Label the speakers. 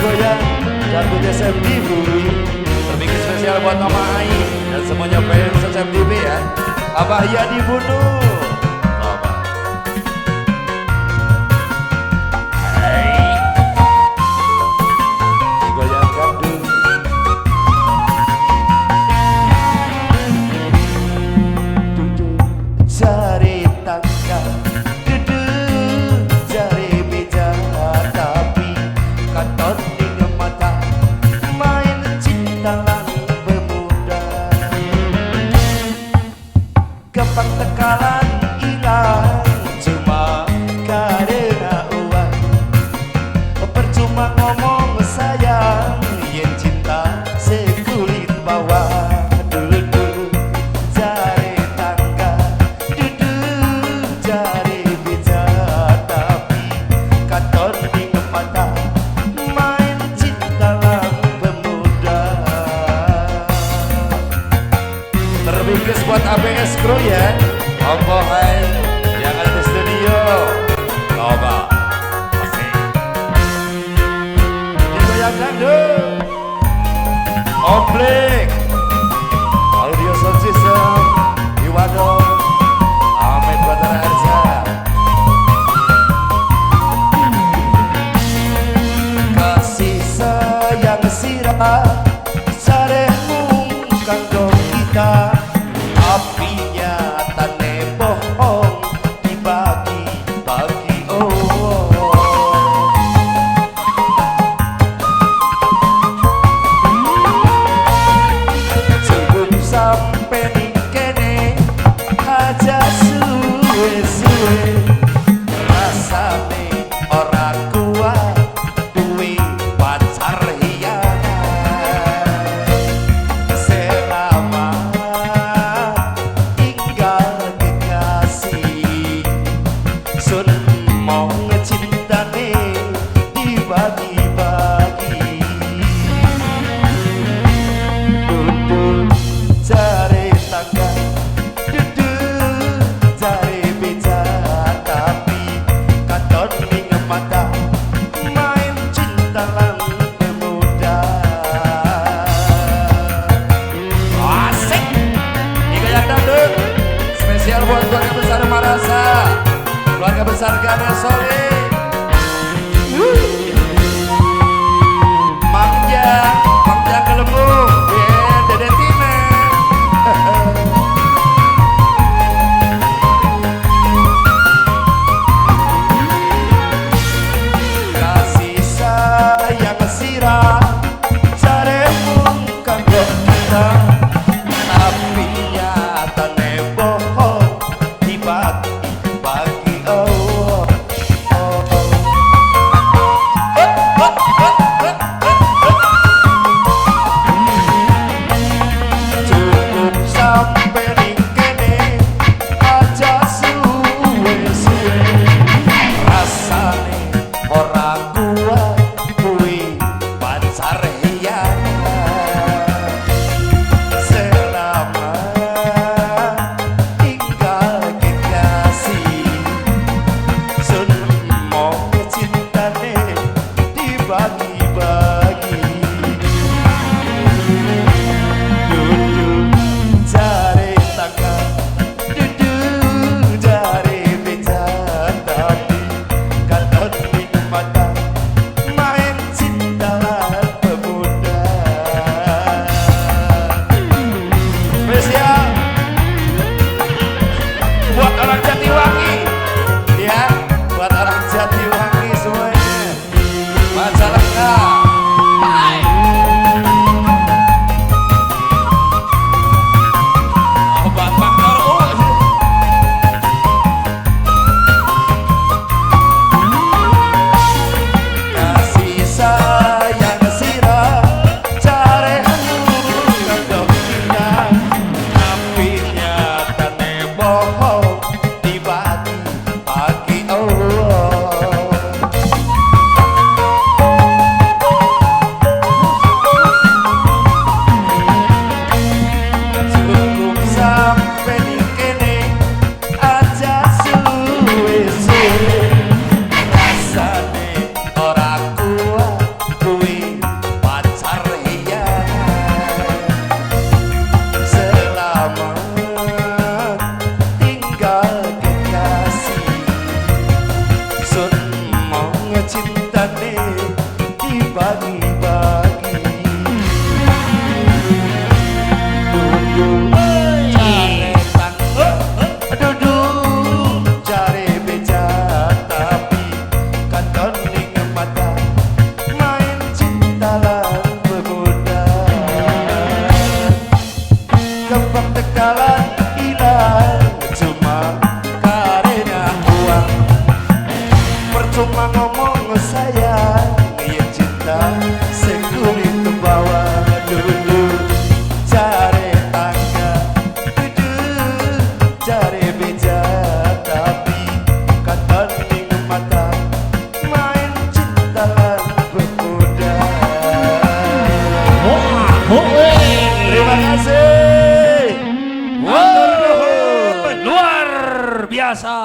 Speaker 1: digoyang jantungnya SMD Bumi. Terbikin spesial buat Mama Ai dan semuanya fans SMDB ya. Abah ya dibunuh. Tekalan hilang cuma karena uang. Percuma ngomong sayang, yen cinta sekulit bawah. Duduk jari tangga, duduk jari beja, tapi katon di mata main cinta lang pemuda. Terbingkis buat ABS Crew ya. Ombo hai yang ada di studio. Coba asik digoyangkan dong. Omblik audio sound system Iwano Ahmed Batara Erza. Kasih sayang sirah saremu kanggo kita, apinya sampai di kene aja suwe-suwe. Rasane ora kuat duwe pacar hianat. cintane dibagi-bagi. Duduk cari beja tapi katon ning mata main cinta lan pemuda. Kembang tegalan hilang cuma karena uang. Percuma ngomong sayang, ya cinta sekulit ke bawah. Duduk cari tangga, duduk cari beja tapi katon ning mata main cinta lan pemuda. Terima kasih.
Speaker 2: Luar biasa.